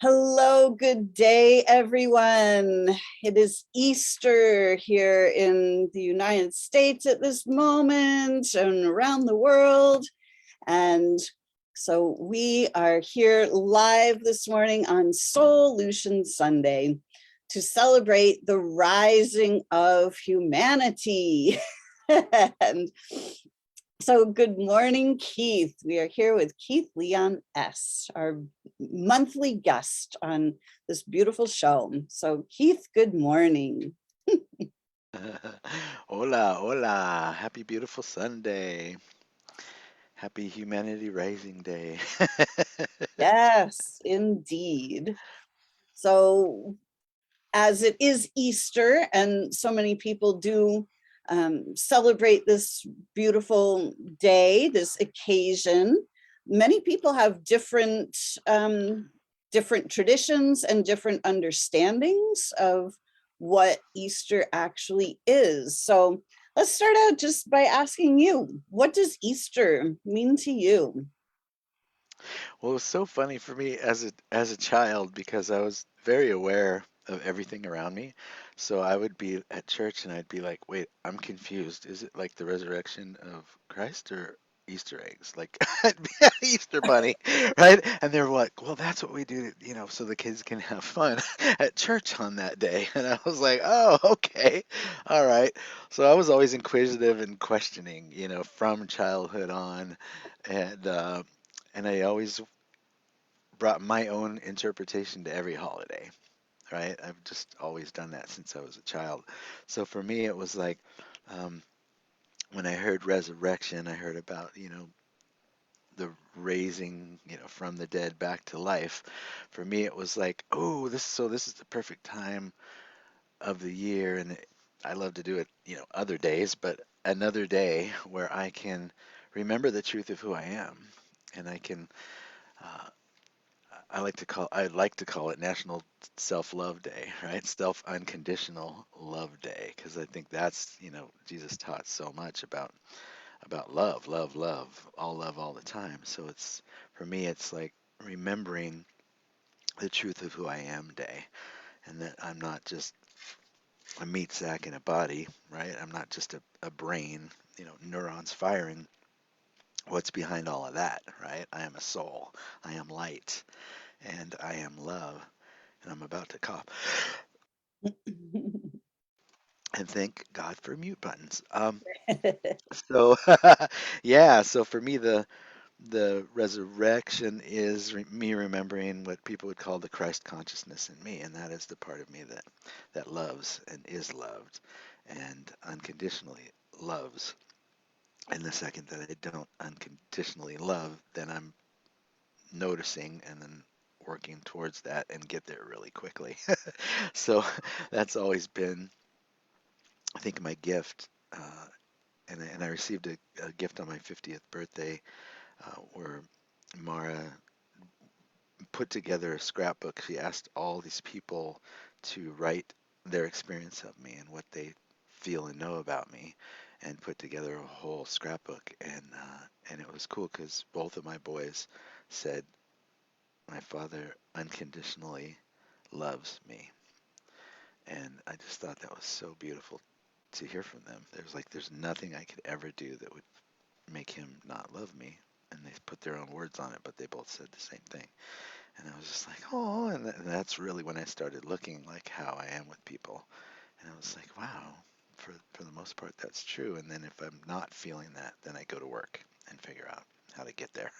Hello, good day, everyone. It is Easter here in the United States at this moment and around the world. And so we are here live this morning on SOULution Sunday to celebrate the rising of humanity. And so good morning, Keith. We are here with Keith Leon S., our monthly guest on this beautiful show. So Keith, good morning. Hola, hola. Happy beautiful Sunday. Happy Humanity Rising Day. Yes, indeed. So as it is Easter and so many people do celebrate this beautiful day, this occasion, many people have different traditions and different understandings of what Easter actually is. So let's start out just by asking you, what does Easter mean to you? Well, it was so funny for me as a child because I was very aware of everything around me. So I would be at church and I'd be like, "Wait, I'm confused. Is it like the resurrection of Christ or Easter eggs? Like I'd be an Easter bunny, right?" And they're like, "Well, that's what we do, so the kids can have fun at church on that day." And I was like, "Oh, okay. All right." So I was always inquisitive and questioning, from childhood on. And I always brought my own interpretation to every holiday, right? I've just always done that since I was a child. So for me, it was like um, when I heard resurrection, I heard about, the raising, from the dead back to life. For me, it was like, oh, this is the perfect time of the year, and I love to do it, other days, but another day where I can remember the truth of who I am, and I can uh, I like to call it National Self-Love Day, right? Self Unconditional Love Day, because I think that's, Jesus taught so much about love, love, love all the time. So it's for me, it's like remembering the truth of who I am day, and that I'm not just a meat sack in a body, right? I'm not just a brain, neurons firing. What's behind all of that, right? I am a soul. I am light, and I am love. And I'm about to cough. And thank God for mute buttons. So yeah, so for me the resurrection is me remembering what people would call the Christ consciousness in me, and that is the part of me that loves and is loved and unconditionally loves. And the second that I don't unconditionally love, then I'm noticing and then working towards that and get there really quickly. So that's always been, I think, my gift. And I received a gift on my 50th birthday where Mara put together a scrapbook. She asked all these people to write their experience of me and what they feel and know about me, and put together a whole scrapbook. And it was cool because both of my boys said my father unconditionally loves me, and I just thought that was so beautiful to hear from them. There's nothing I could ever do that would make him not love me. And they put their own words on it, but they both said the same thing. And I was just like, oh, and that's really when I started looking like how I am with people. And I was like, wow, for the most part, that's true. And then if I'm not feeling that, then I go to work and figure out how to get there,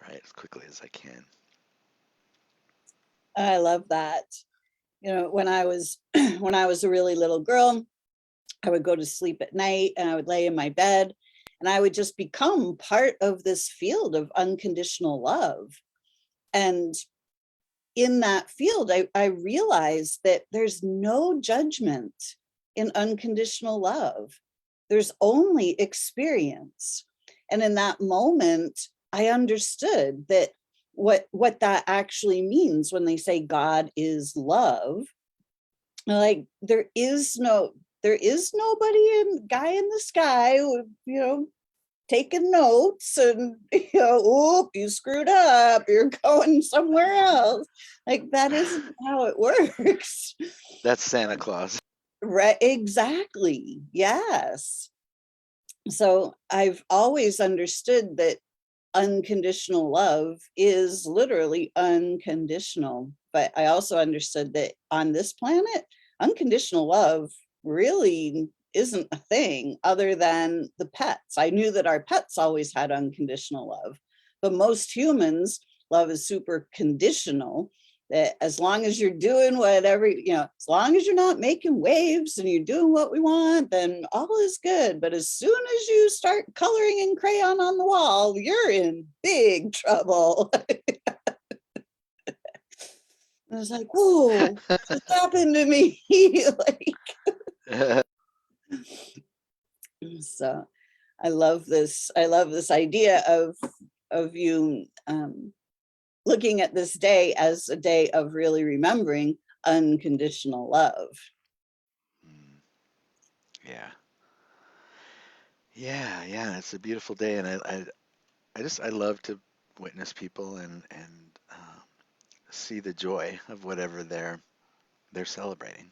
right, as quickly as I can. I love that. When I was when I was a really little girl, I would go to sleep at night and I would lay in my bed and I would just become part of this field of unconditional love. And in that field, I realized that there's no judgment in unconditional love. There's only experience. And in that moment, I understood that what that actually means when they say God is love. Like there is nobody in guy in the sky, taking notes and, oop, you screwed up, you're going somewhere else. Like, that isn't how it works. That's Santa Claus. Right, exactly. Yes. So I've always understood that unconditional love is literally unconditional. But I also understood that on this planet, unconditional love really isn't a thing other than the pets. I knew that our pets always had unconditional love, but most humans, love is super conditional. That as long as you're doing whatever, as long as you're not making waves and you're doing what we want, then all is good. But as soon as you start coloring in crayon on the wall, you're in big trouble. I was like, whoa, what just happened to me? Like, so I love this. I love this idea of you looking at this day as a day of really remembering unconditional love. Mm, yeah. Yeah, it's a beautiful day, and I love to witness people and see the joy of whatever they're celebrating.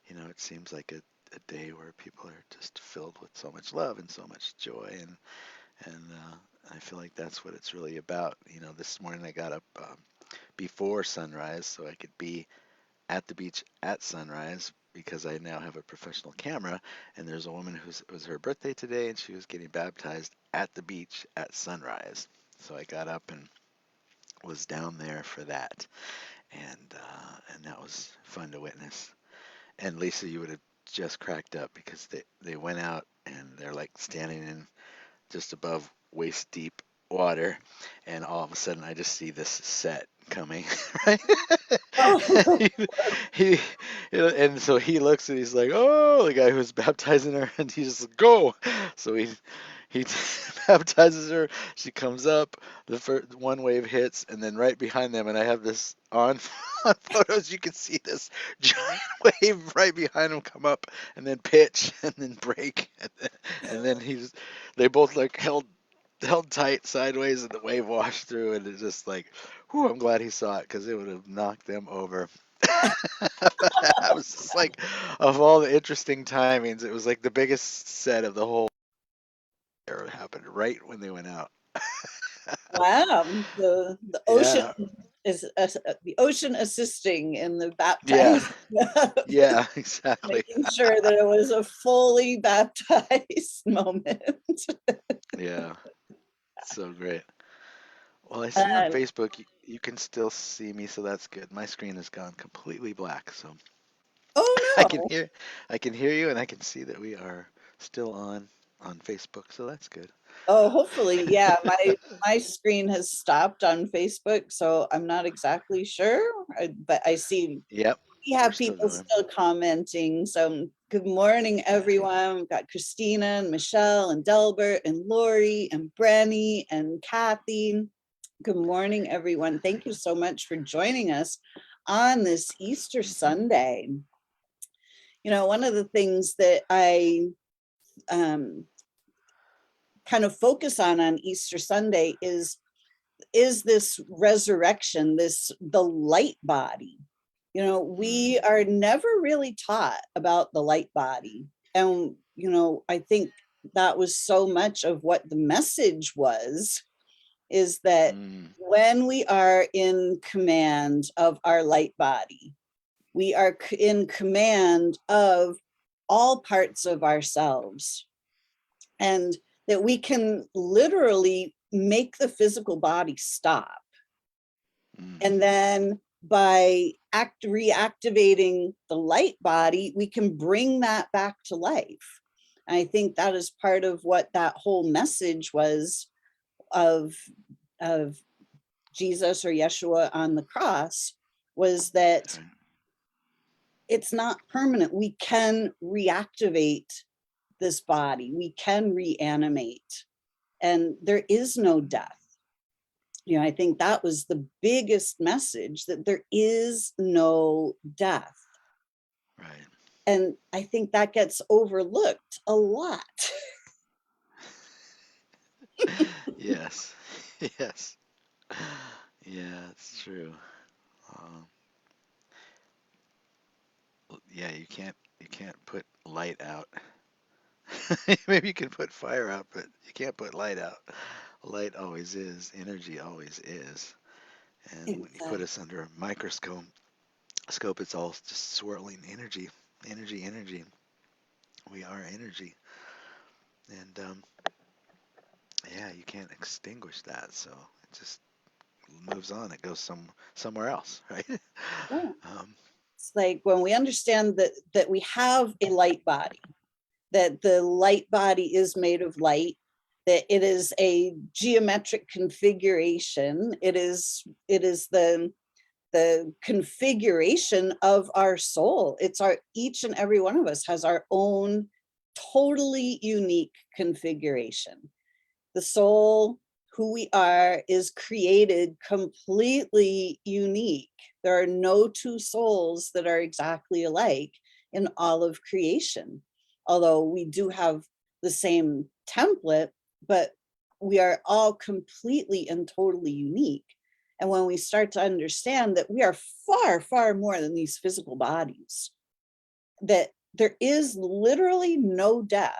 It seems like a day where people are just filled with so much love and so much joy, and I feel like that's what it's really about. This morning I got up before sunrise so I could be at the beach at sunrise because I now have a professional camera, and there's a woman whose it was her birthday today, and she was getting baptized at the beach at sunrise. So I got up and was down there for that, and that was fun to witness. And Lisa, you would have just cracked up because they went out and they're like standing in just above waist deep water, and all of a sudden I just see this set coming, right? Oh, he, he and so he looks and he's like, oh, the guy who's baptizing her, and he just go. So he baptizes her. She comes up. The first one wave hits, and then right behind them, and I have this on on photos. You can see this giant wave right behind him come up, and then pitch, and then break, and then they both like held tight sideways, and the wave washed through, and it's just like, whew, I'm glad he saw it because it would have knocked them over. I was just like, of all the interesting timings, it was like the biggest set of the whole year happened right when they went out. wow. The ocean Yeah, is the ocean assisting in the yeah, baptized, yeah, exactly. making sure that it was a fully baptized moment. Yeah, so great. Well, I see on Uh, Facebook you can still see me, so that's good. My screen has gone completely black, so I oh can no. hear I can hear you, and I can see that we are still on Facebook, so that's good. Oh, hopefully, yeah. My screen has stopped on Facebook, so I'm not exactly sure. But I see Yep, we we're have still people going. still commenting. So good morning, Yeah. everyone. We've got Christina and Michelle and Delbert and Lori and Brenny and Kathy. Good morning, everyone. Thank you so much for joining us on this Easter Sunday. One of the things that I um, kind of focus on Easter Sunday is this resurrection, the light body. We Mm, are never really taught about the light body. And, I think that was so much of what the message was, is that mm, when we are in command of our light body, we are in command of all parts of ourselves, and that we can literally make the physical body stop. mm, And then by reactivating the light body, we can bring that back to life. And I think that is part of what that whole message was of of Jesus or Yeshua on the cross, was that right. it's not permanent. We can reactivate this body. We can reanimate, and there is no death. I think that was the biggest message, that there is no death. Right. And I think that gets overlooked a lot. Yes. Yes. Yeah, it's true. Um, yeah, you can't put light out. Maybe you can put fire out, but you can't put light out. Light always is. Energy always is. And when you put Exactly. us under a microscope, it's all just swirling energy, energy, energy. We are energy, and yeah, you can't extinguish that. So it just moves on. It goes somewhere else, right? Yeah. um, It's like when we understand that we have a light body, that the light body is made of light, that it is a geometric configuration. It is the configuration of our soul. It's our each and every one of us has our own totally unique configuration. The soul, who we are, is created completely unique. There are no two souls that are exactly alike in all of creation, although we do have the same template, but we are all completely and totally unique. And when we start to understand that we are far, far more than these physical bodies, that there is literally no death,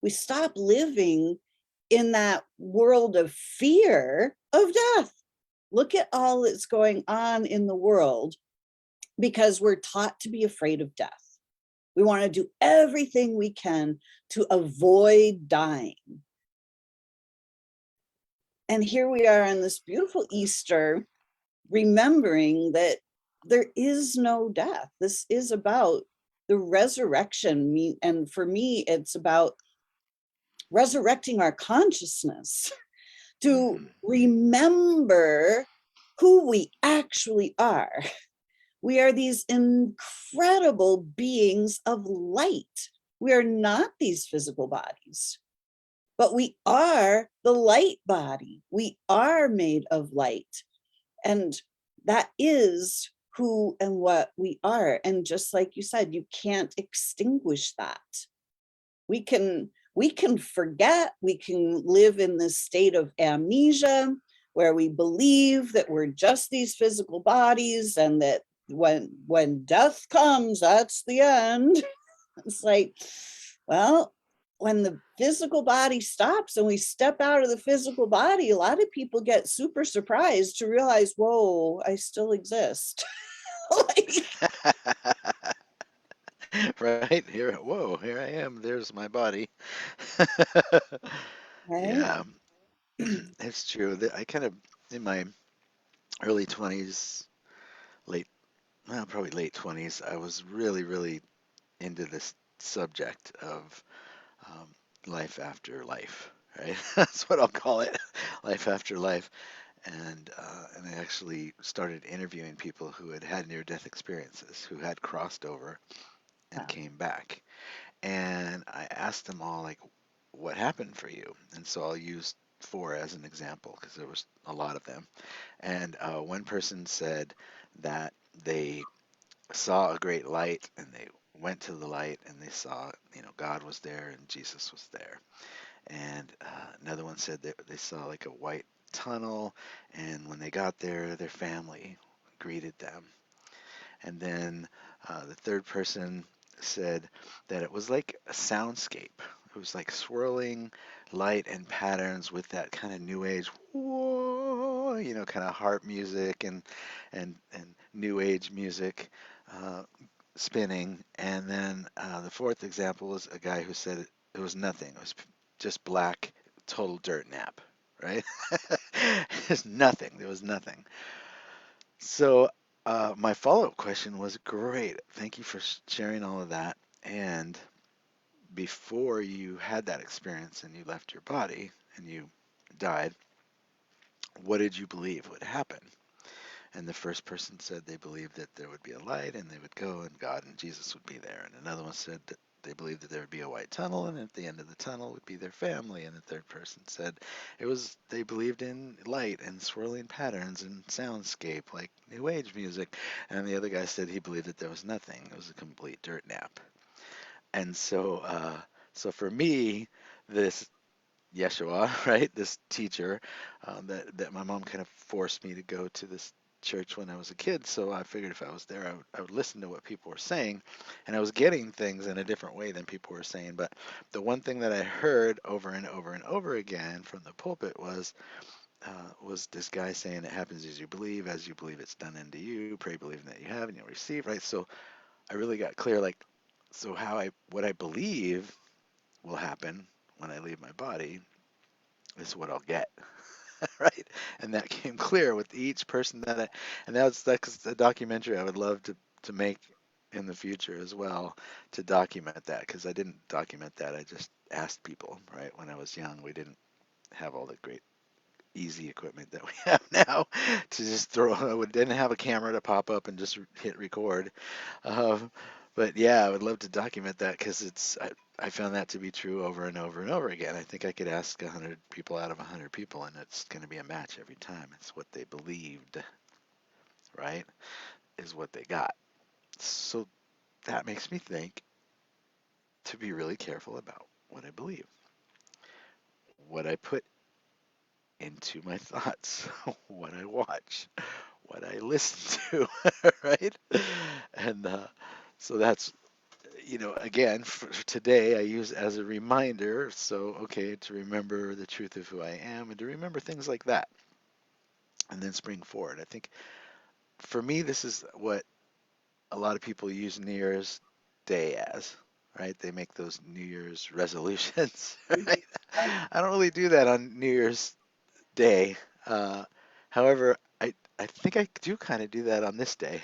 we stop living in that world of fear of death. Look at all that's going on in the world because we're taught to be afraid of death. We want to do everything we can to avoid dying. And here we are on this beautiful Easter, remembering that there is no death. This is about the resurrection. And for me, it's about resurrecting our consciousness to mhm. remember who we actually are. We are these incredible beings of light. We are not these physical bodies, but we are the light body. We are made of light. And that is who and what we are. And just like you said, you can't extinguish that. We can forget, we can live in this state of amnesia where we believe that we're just these physical bodies and that when death comes, that's the end. It's like, well, when the physical body stops and we step out of the physical body, a lot of people get super surprised to realize, whoa, I still exist. Like, Right here, whoa, here I am. There's my body. right? Yeah, it's true. I kind of in my early 20s, late, well, probably late 20s, I was really, really into this subject of um, life after life, right? That's what I'll call it, life after life. And I actually started interviewing people who had had near-death experiences, who had crossed over and Wow. came back. And I asked them all, like, what happened for you? And so I'll use four as an example because there was a lot of them. And one person said that they saw a great light and they went to the light and they saw, God was there and Jesus was there. And another one said that they saw like a white tunnel, and when they got there, their family greeted them. And then the third person said that it was like a soundscape. It was like swirling light and patterns with that kind of new age, whoa, kind of harp music and new age music spinning. And then the fourth example was a guy who said it was nothing. It was just black, total dirt nap, right? There's nothing. There was nothing. So my follow-up question was great. Thank you for sharing all of that. And before you had that experience and you left your body and you died, what did you believe would happen? And the first person said they believed that there would be a light and they would go and God and Jesus would be there. And another one said that they believed that there would be a white tunnel and at the end of the tunnel would be their family. And the third person said they believed in light and swirling patterns and soundscape like new age music. And the other guy said he believed that there was nothing. It was a complete dirt nap. And so for me, this Yeshua, right? This teacher that my mom kind of forced me to go to this church when I was a kid. So I figured if I was there, I would listen to what people were saying, and I was getting things in a different way than people were saying. But the one thing that I heard over and over and over again from the pulpit was this guy saying it happens as you believe it's done into you, pray believing that you have and you'll receive, right? So I really got clear, like, so what I believe will happen when I leave my body is what I'll get, right? And that came clear with each person and that's a documentary I would love to make in the future as well, to document that, because I didn't document that. I just asked people, right? When I was young, we didn't have all the great easy equipment that we have now to just throw. We didn't have a camera to pop up and just hit record. Um, but yeah, I would love to document that, because I found that to be true over and over and over again. I think I could ask 100 people out of 100 people, and it's going to be a match every time. It's what they believed, right? Is what they got. So that makes me think to be really careful about what I believe, what I put into my thoughts, what I watch, what I listen to, right? And so that's, again, for today, I use as a reminder. So, okay, to remember the truth of who I am and to remember things like that, and then spring forward. I think for me, this is what a lot of people use New Year's Day as, right? They make those New Year's resolutions, right? I don't really do that on New Year's Day. Uh, However, I think I do kind of do that on this day,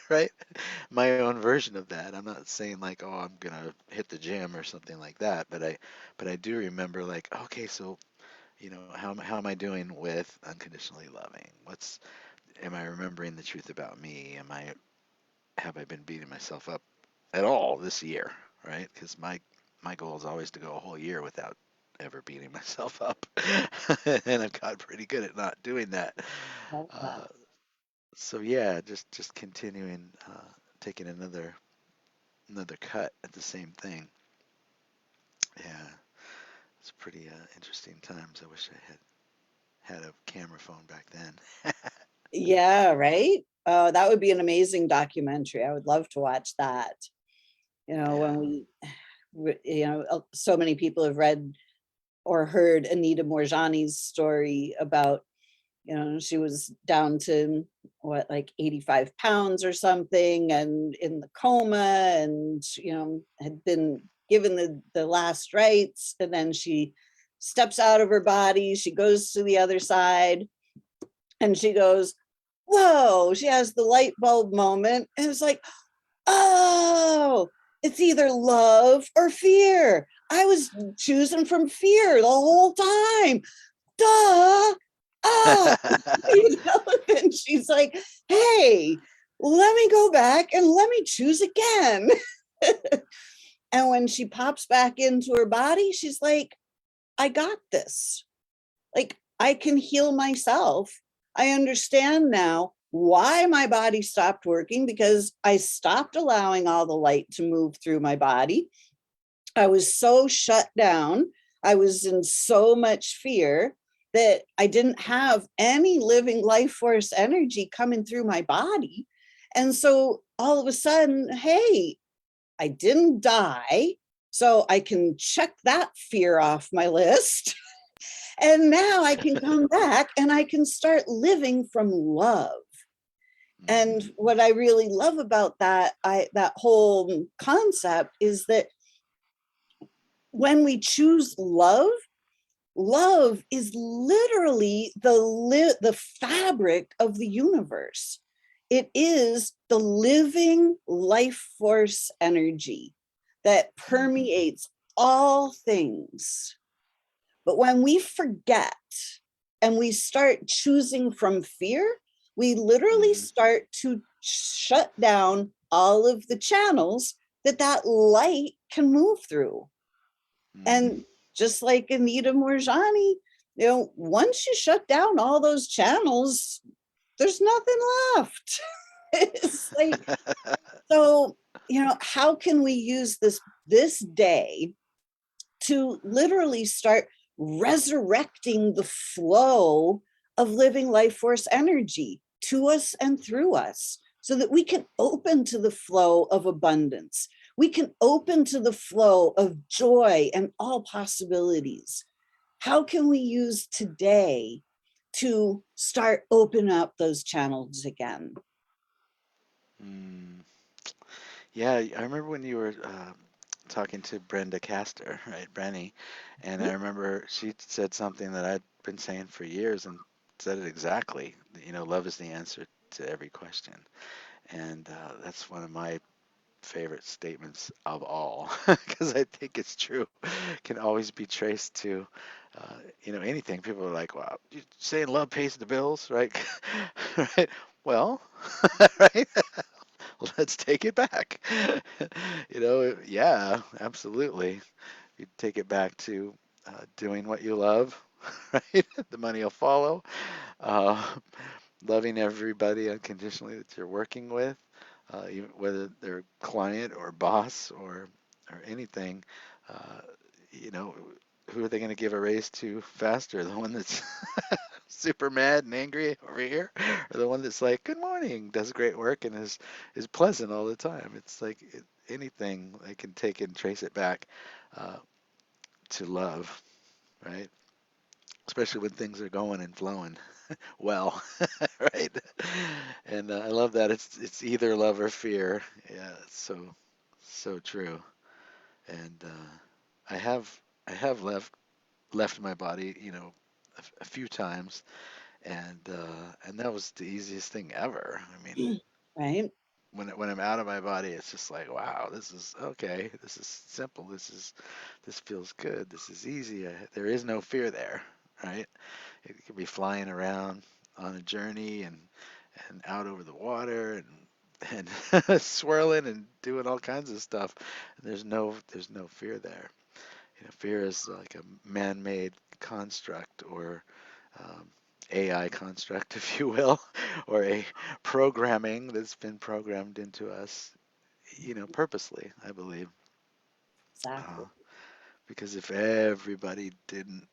right? My own version of that. I'm not saying like, oh, I'm gonna hit the gym or something like that, but I do remember like, okay, so how am I doing with unconditionally loving? Am I remembering the truth about me? Have I been beating myself up at all this year, right? Because my goal is always to go a whole year without ever beating myself up, and I've got pretty good at not doing that. Love that. Uh, so yeah, just continuing, taking another cut at the same thing. Yeah, it's pretty interesting times. I wish I had a camera phone back then. Yeah, right. Oh, that would be an amazing documentary. I would love to watch that. When Yeah. so many people have read or heard Anita Morjani's story about, she was down to what, like 85 pounds or something, and in the coma, and, had been given the last rites. And then she steps out of her body, she goes to the other side, and she goes, whoa, she has the light bulb moment. And it's like, oh, it's either love or fear. I was choosing from fear the whole time. Duh. Ah, and she's like, hey, let me go back and let me choose again. And when she pops back into her body, she's like, I got this. Like, I can heal myself. I understand now why my body stopped working, because I stopped allowing all the light to move through my body. I was so shut down. I was in so much fear that I didn't have any living life force energy coming through my body. And so all of a sudden, hey, I didn't die. So I can check that fear off my list. And now I can come back and I can start living from love. And Mhm. what I really love about that whole concept is that when we choose love, love is literally the fabric of the universe. It is the living life force energy that Mhm. permeates all things. But when we forget and we start choosing from fear, we literally Mhm. start to shut down all of the channels that light can move through. And Mhm. just like Anita Morjani, once you shut down all those channels, there's nothing left. It's like, so, how can we use this day to literally start resurrecting the flow of living life force energy to us and through us, so that we can open to the flow of abundance. We can open to the flow of joy and all possibilities. How can we use today to start open up those channels again? Mm. Yeah, I remember when you were talking to Brenda Castor, right, Brenny, and I remember she said something that I'd been saying for years and said it exactly. You know, love is the answer to every question, and that's one of my favorite statements of all because I think it's true. Can always be traced to, you know, anything. People are like, "Wow, you saying love pays the bills, right?" Right? Well, right? Let's take it back. You know, yeah, absolutely. You take it back to doing what you love, right? The money will follow. Uh, Loving everybody unconditionally that you're working with, even whether they're client or boss or anything. Uh, you know, who are they going to give a raise to faster? The one that's super mad and angry over here, or the one that's like, "Good morning," does great work and is pleasant all the time. It's like anything I can take and trace it back uh, to love, right? Especially when things are going and flowing well, right? And I love that it's either love or fear. Yeah, it's so true. And I have left my body, you know, a few times, and that was the easiest thing ever. I mean, Right? when I'm out of my body, it's just like, wow, this is okay. This is simple. This feels good. This is easy. There is no fear there, right? It could be flying around on a journey and out over the water and swirling and doing all kinds of stuff. And there's no fear there. You know, fear is like a man-made construct or um, AI construct, if you will, or a programming that's been programmed into us, you know, purposely, I believe. Exactly. Uh, because if everybody didn't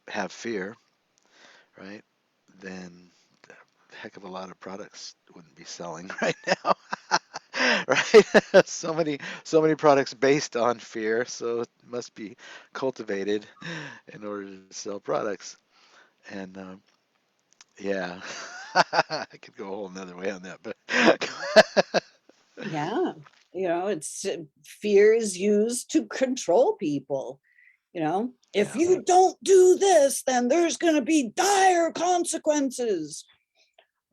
have fear, right, then a heck of a lot of products wouldn't be selling right now. Right? So many products based on fear, so it must be cultivated in order to sell products. And yeah, I could go a whole nother way on that, but Yeah. You know, it's fear is used to control people. You know, if yeah, you don't do this, then there's going to be dire consequences.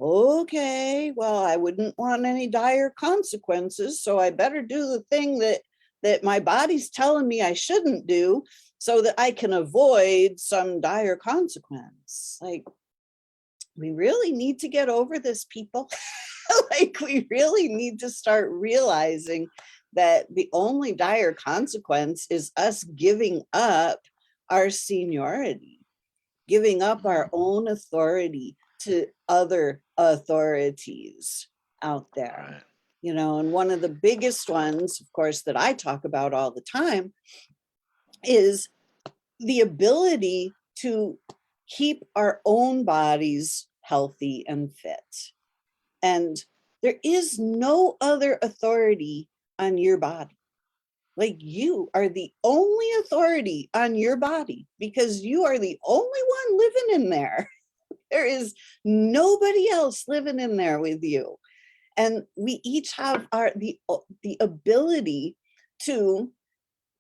Okay, well, I wouldn't want any dire consequences, so I better do the thing that my body's telling me I shouldn't do so that I can avoid some dire consequence. Like, we really need to get over this, people. Like, we really need to start realizing that the only dire consequence is us giving up our seniority, giving up our mm, own authority to other authorities out there. right, You know, and one of the biggest ones, of course, that I talk about all the time is the ability to keep our own bodies healthy and fit. And there is no other authority on your body. Like, you are the only authority on your body because you are the only one living in there. There is nobody else living in there with you. And we each have the ability to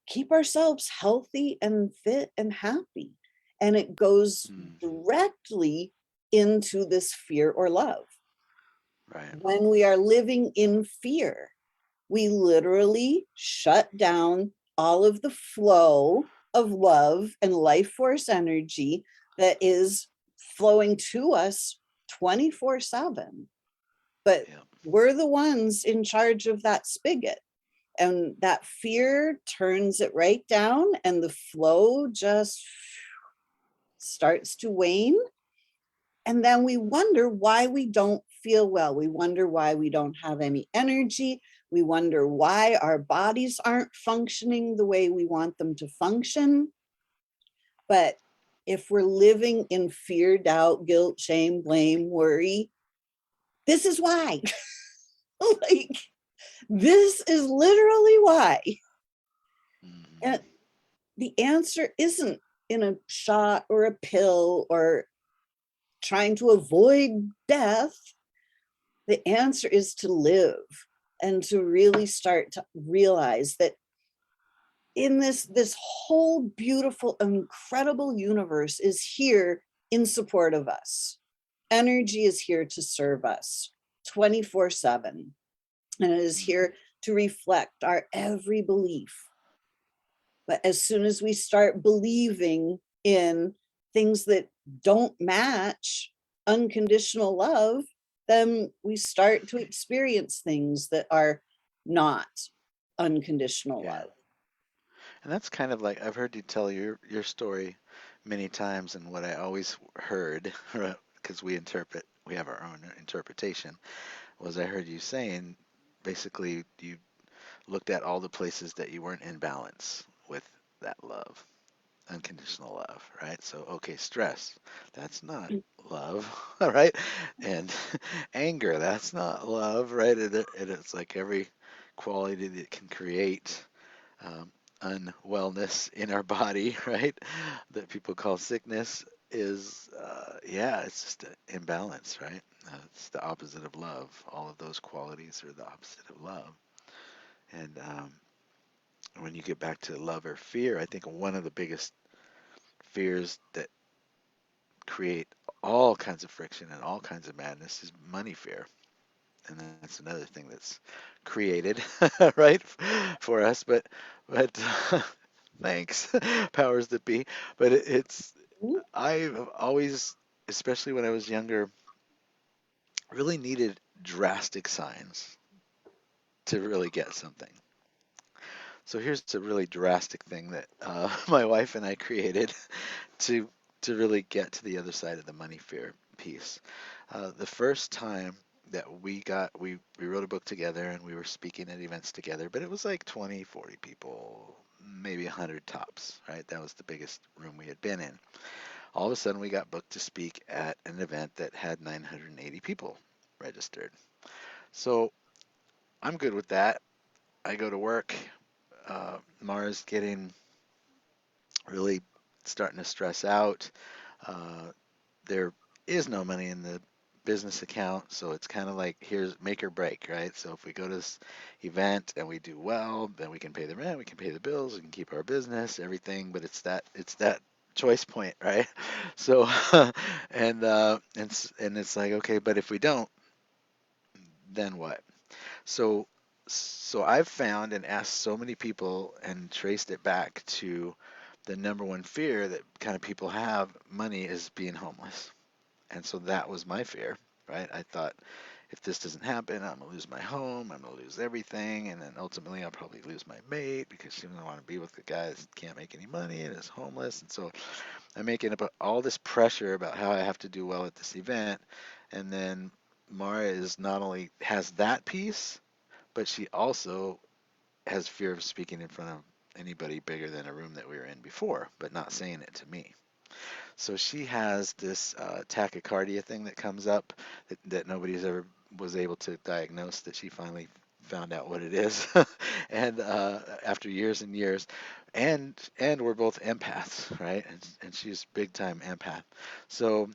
keep ourselves healthy and fit and happy. And it goes mm, directly into this fear or love. right, When we are living in fear, we literally shut down all of the flow of love and life force energy that is flowing to us 24/7. But yeah, we're the ones in charge of that spigot. And that fear turns it right down, and the flow just starts to wane. And then we wonder why we don't feel well. We wonder why we don't have any energy. We wonder why our bodies aren't functioning the way we want them to function. But if we're living in fear, doubt, guilt, shame, blame, worry, this is why. Like, this is literally why. Mhm. And the answer isn't in a shot or a pill or trying to avoid death. The answer is to live and to really start to realize that in this whole beautiful, incredible universe is here in support of us. Energy is here to serve us 24/7, and it is Mhm. here to reflect our every belief. But as soon as we start believing in things that don't match unconditional love, then we start to experience things that are not unconditional Yeah. love. And that's kind of like I've heard you tell your story many times, and what I always heard, because we have our own interpretation, was I heard you saying basically you looked at all the places that you weren't in balance with that love, unconditional love, right? So, okay, stress, that's not love, all right? And anger, that's not love, right? And it's like every quality that can create um, unwellness in our body, right? That people call sickness is, yeah, it's just an imbalance, right? It's the opposite of love. All of those qualities are the opposite of love. And when you get back to love or fear, I think one of the biggest fears that create all kinds of friction and all kinds of madness is money fear. And that's another thing that's created, right, for us. But thanks, powers that be. But it's I've always, especially when I was younger, really needed drastic signs to really get something. So here's a really drastic thing that my wife and I created to to really get to the other side of the money fear piece. The first time that we wrote a book together and we were speaking at events together, but it was like 20, 40 people, maybe 100 tops, right? That was the biggest room we had been in. All of a sudden, we got booked to speak at an event that had 980 people registered. So I'm good with that. I go to work. Mara's getting really starting to stress out. Uh, there is no money in the business account, so it's kind of like here's make or break, right? So if we go to this event and we do well, then we can pay the rent, we can pay the bills, we can keep our business, everything. But it's that choice point, right? So and it's like okay, but if we don't, then what? So so I've found and asked so many people and traced it back to the number one fear that kind of people have money is being homeless. And so that was my fear, right? I thought if this doesn't happen, I'm gonna lose my home, I'm gonna lose everything, and then ultimately I'll probably lose my mate because she doesn't want to be with the guy that can't make any money and is homeless. And so I'm making up all this pressure about how I have to do well at this event. And then Mara is not only has that piece, but she also has fear of speaking in front of anybody bigger than a room that we were in before, but not saying it to me. So she has this tachycardia thing that comes up that nobody's ever was able to diagnose that she finally found out what it is and after years and years and we're both empaths, right? And she's big time empath. So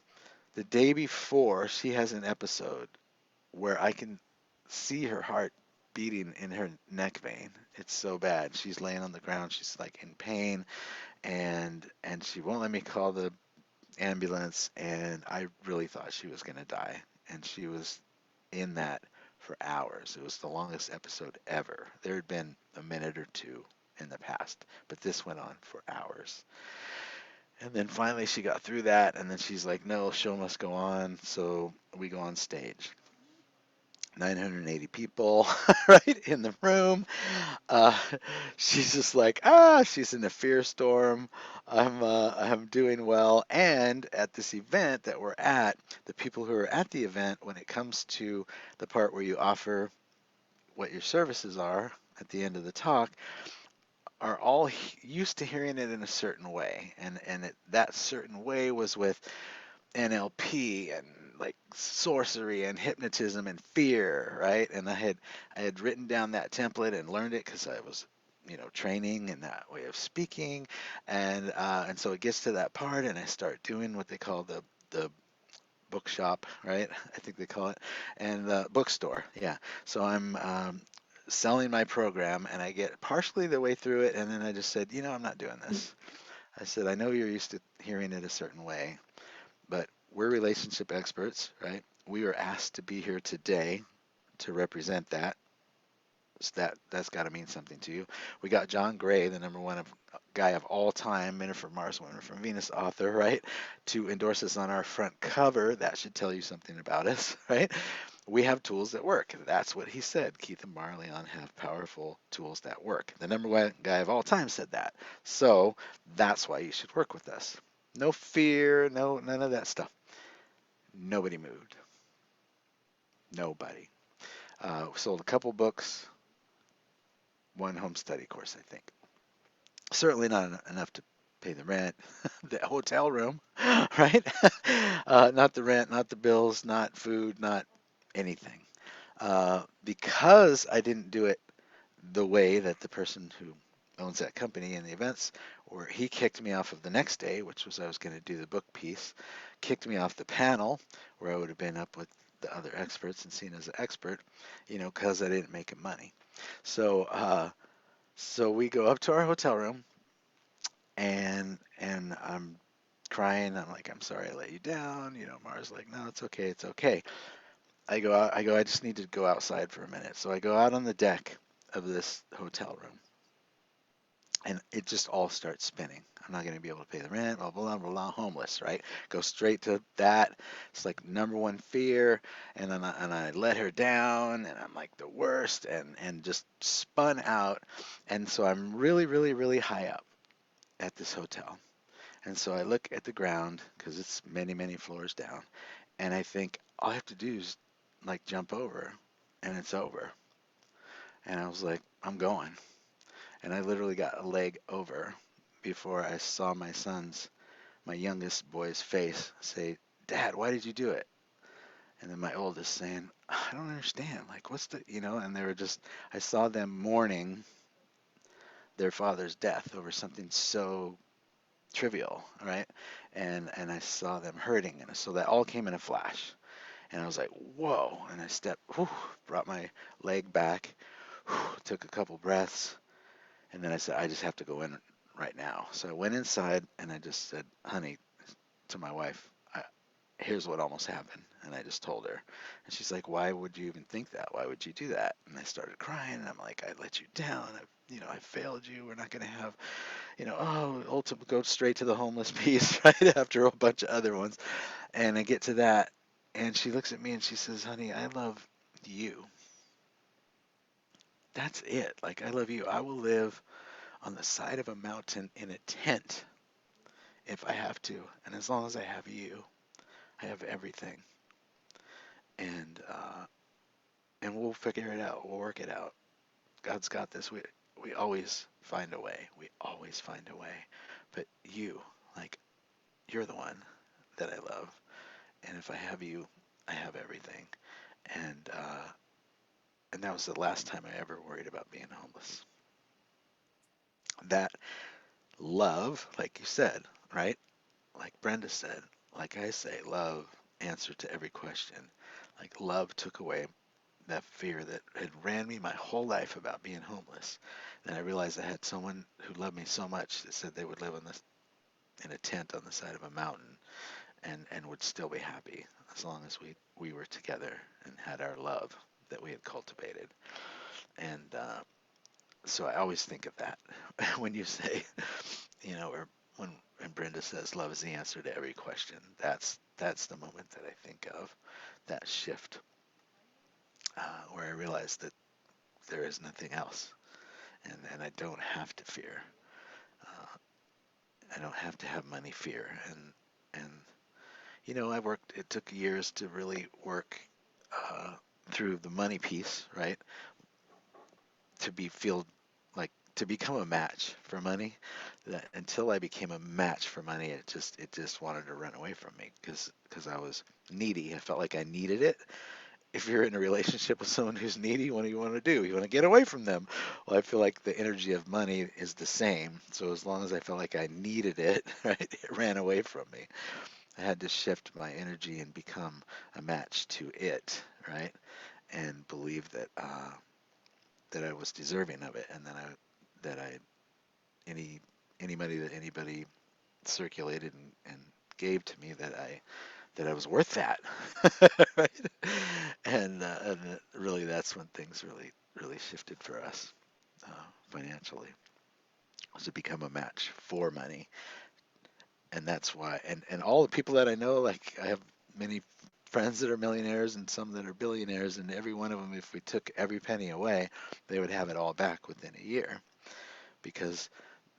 the day before she has an episode where I can see her heart beating in her neck vein. It's so bad. She's laying on the ground. She's like in pain, and she won't let me call the ambulance. And I really thought she was gonna die. And she was in that for hours. It was the longest episode ever. There had been a minute or two in the past, but this went on for hours. And then finally she got through that, and then she's like, "No, show must go on." So we go on stage. 980 people right in the room. uh, she's just like she's in a fear storm. I'm doing well, and at this event that we're at, the people who are at the event, when it comes to the part where you offer what your services are at the end of the talk, are all used to hearing it in a certain way, and that certain way was with NLP and like sorcery and hypnotism and fear, right? And I had written down that template and learned it because I was, training in that way of speaking, and so it gets to that part, and I start doing what they call the bookshop, right? I think they call it, and the bookstore, yeah. So I'm selling my program, and I get partially the way through it, and then I just said, I'm not doing this. I said, I know you're used to hearing it a certain way, but we're relationship experts, right? We were asked to be here today to represent that. So that's got to mean something to you. We got John Gray, the number one guy of all time, Men Are from Mars, Women Are from Venus author, right, to endorse us on our front cover. That should tell you something about us, right? We have tools that work. That's what he said. Keith and Marleon have powerful tools that work. The number one guy of all time said that. So that's why you should work with us. No fear, no none of that stuff. Nobody moved. Nobody. We sold a couple books, one home study course, I think. Certainly not enough to pay the rent, the hotel room, right? Not the rent, not the bills, not food, not anything. Because I didn't do it the way that the person who owns that company and the events, or he kicked me off of the next day, which was I was going to do the book piece, kicked me off the panel where I would have been up with the other experts and seen as an expert, because I didn't make him money. So we go up to our hotel room, and I'm crying. I'm like, I'm sorry I let you down. Mara's like, no, it's okay, it's okay. I go out. I go. I just need to go outside for a minute. So I go out on the deck of this hotel room, and it just all starts spinning. I'm not going to be able to pay the rent, blah, blah, blah, blah, homeless, right? Go straight to that. It's like number one fear. And then I let her down, and I'm like the worst, and just spun out. And so I'm really, really, really high up at this hotel. And so I look at the ground because it's many, many floors down. And I think all I have to do is like jump over and it's over. And I was like, I'm going. And I literally got a leg over before I saw my youngest boy's face say, Dad, why did you do it? And then my oldest saying, I don't understand. Like, what's and they were just, I saw them mourning their father's death over something so trivial, right? And I saw them hurting. And so that all came in a flash. And I was like, whoa. And I stepped, whew, brought my leg back, whew, took a couple breaths. And then I said, I just have to go in right now. So I went inside and I just said, honey, to my wife, here's what almost happened. And I just told her. And she's like, why would you even think that? Why would you do that? And I started crying. And I'm like, I let you down. I failed you. We're not going to have, ultimately go straight to the homeless piece right after a bunch of other ones. And I get to that. And she looks at me and she says, honey, I love you. That's it. Like, I love you. I will live on the side of a mountain in a tent if I have to. And as long as I have you, I have everything. And we'll figure it out. We'll work it out. God's got this. We always find a way. We always find a way. But you, like, you're the one that I love. And if I have you, I have everything. And uh, and that was the last time I ever worried about being homeless. That love, like you said, right? Like Brenda said, like I say, love answered to every question. Like love took away that fear that had ran me my whole life about being homeless. Then I realized I had someone who loved me so much that said they would live in a tent on the side of a mountain and would still be happy as long as we were together and had our love that we had cultivated. And so I always think of that when you say, or when Brenda says love is the answer to every question. That's the moment that I think of, that shift where I realize that there is nothing else, and I don't have to fear. Uh, I don't have to have money fear, and I worked. It took years to really work through the money piece, right? To feel like to become a match for money, that until I became a match for money, it just wanted to run away from me because I was needy. I felt like I needed it. If you're in a relationship with someone who's needy, what do you want to do? You want to get away from them. Well, I feel like the energy of money is the same. So as long as I felt like I needed it, right, it ran away from me. I had to shift my energy and become a match to it, right, and believe that I was deserving of it, and that I any any money that anybody circulated and gave to me, that I was worth that, right? And really, that's when things really shifted for us financially, was to become a match for money. And that's why, and all the people that I know, like I have many friends that are millionaires and some that are billionaires, and every one of them, if we took every penny away, they would have it all back within a year, because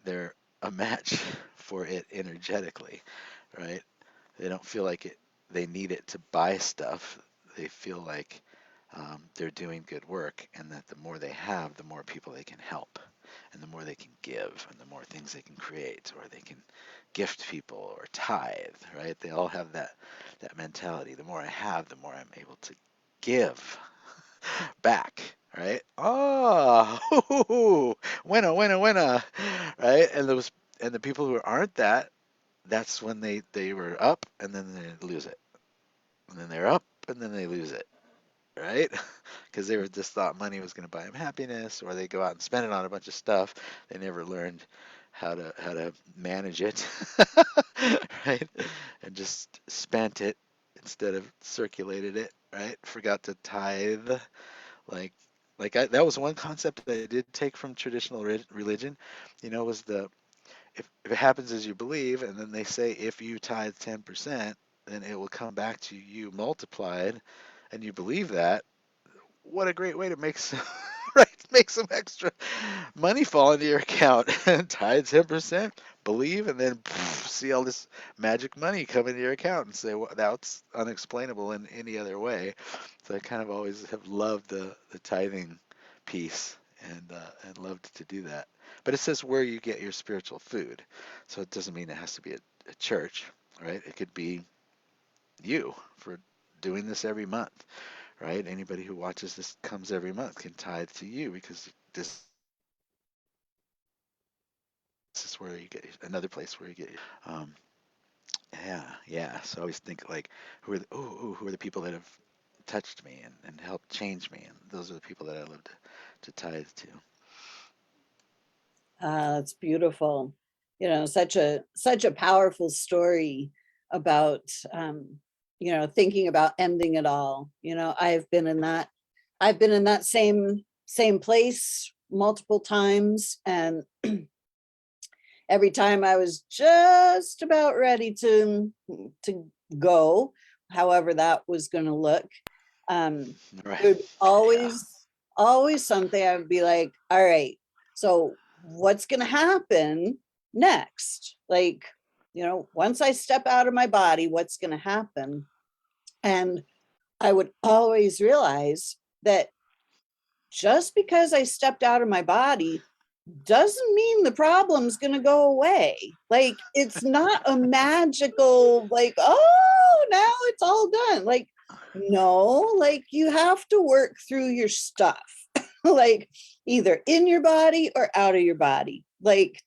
they're a match for it energetically, right? They don't feel like they need it to buy stuff. They feel like they're doing good work, and that the more they have, the more people they can help, and the more they can give, and the more things they can create, or they can gift people or tithe, right? They all have that mentality. The more I have, the more I'm able to give back, right? Oh, winner, winner, winner, right? And the people who aren't that, that's when they were up and then they lose it, and then they're up and then they lose it, right? Because they were just thought money was going to buy them happiness, or they go out and spend it on a bunch of stuff. They never learned how to manage it, right? And just spent it instead of circulated it, right? Forgot to tithe, like that was one concept that I did take from traditional religion, was if it happens as you believe, and then they say if you tithe 10%, then it will come back to you multiplied, and you believe that. What a great way to make some right, make some extra money fall into your account. Tithe 10%, believe, and then see all this magic money come into your account and say, well, that's unexplainable in any other way. So I kind of always have loved the tithing piece, and loved to do that. But it says where you get your spiritual food, so it doesn't mean it has to be a church, right? It could be you for doing this every month, right? Anybody who watches this comes every month can tithe to you, because this is where you get another place where you get yeah. So I always think like, who are the people that have touched me and helped change me, and those are the people that I love to tithe to. It's beautiful. Such a powerful story about thinking about ending it all. I've been in that same place multiple times, and every time I was just about ready to go, however that was going to look, Right. there'd Yeah. always something. I would be like, all right, so what's going to happen next? Like, once I step out of my body, what's going to happen? And I would always realize that just because I stepped out of my body doesn't mean the problem's going to go away. Like, it's not a magical, like, oh, now it's all done. Like, no, like, you have to work through your stuff, like, either in your body or out of your body. Like,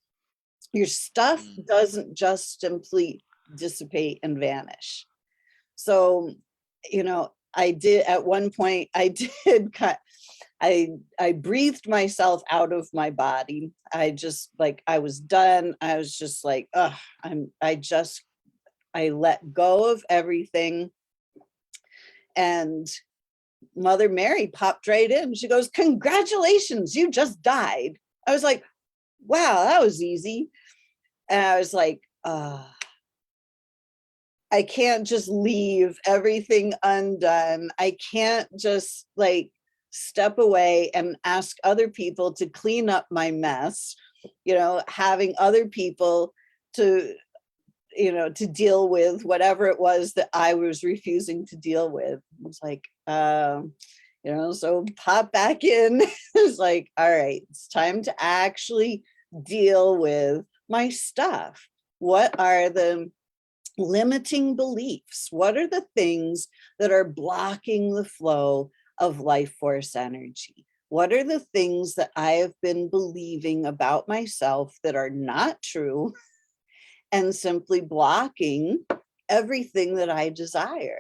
your stuff Mm. doesn't just simply dissipate and vanish. So, I did at one point, I did cut. I breathed myself out of my body. I just, like, I was done. I was just like, I let go of everything. And Mother Mary popped right in. She goes, "Congratulations, you just died." I was like, wow, that was easy. And I was like, I can't just leave everything undone. I can't just, like, step away and ask other people to clean up my mess, having other people to, to deal with whatever it was that I was refusing to deal with. It's like, So pop back in. It's like, all right, it's time to actually deal with my stuff. What are the limiting beliefs? What are the things that are blocking the flow of life force energy? What are the things that I have been believing about myself that are not true and simply blocking everything that I desire?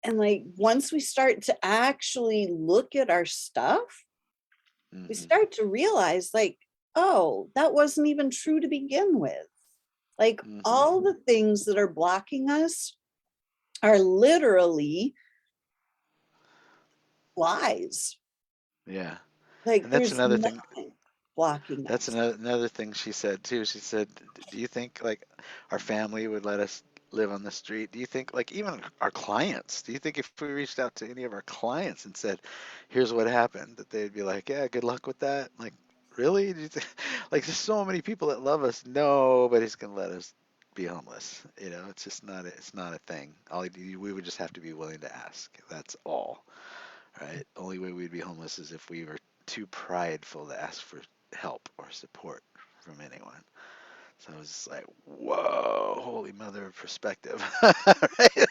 And like, once we start to actually look at our stuff, we Hmm. start to realize, like, oh, that wasn't even true to begin with. Like, Hmm. all the things that are blocking us are literally lies. Yeah. Like, And that's there's another thing. nothing blocking That's us. another thing she said too. She said, "Do you think like our family would let us live on the street? Do you think like even our clients? Do you think if we reached out to any of our clients and said, 'Here's what happened,' that they'd be like, 'Yeah, good luck with that'? Like, really? Do you think like there's so many people that love us. Nobody's gonna let us be homeless. It's just not it's not a thing. We would just have to be willing to ask. That's all, right? Only way we'd be homeless is if we were too prideful to ask for help or support from anyone. So I was just like, whoa, holy mother of perspective. Right?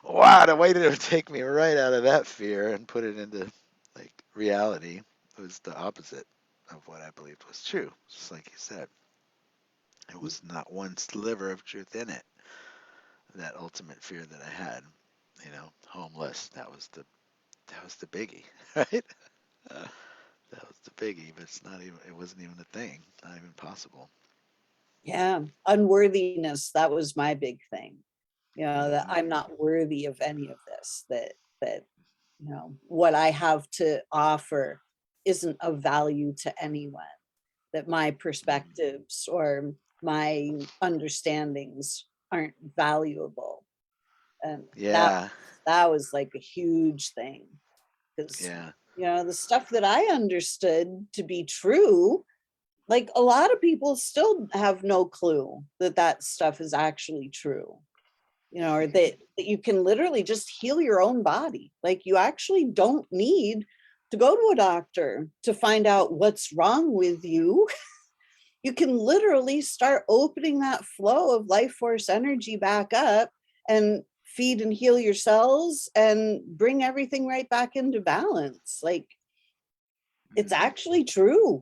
Wow, the way to take me right out of that fear and put it into like reality was the opposite of what I believed was true. Just like you said, there was not one sliver of truth in it. That ultimate fear that I had, homeless. That was the biggie, right? That was the biggie, but it wasn't even a thing, not even possible. Yeah, unworthiness, that was my big thing. That Hmm. I'm not worthy of any of this, that what I have to offer isn't of value to anyone, that my perspectives or my understandings aren't valuable. And Yeah, that was like a huge thing, because yeah. the stuff that I understood to be true, like, a lot of people still have no clue that that stuff is actually true, or that you can literally just heal your own body. Like, you actually don't need to go to a doctor to find out what's wrong with you. You can literally start opening that flow of life force energy back up and feed and heal your cells and bring everything right back into balance. Like, it's Hmm. actually true.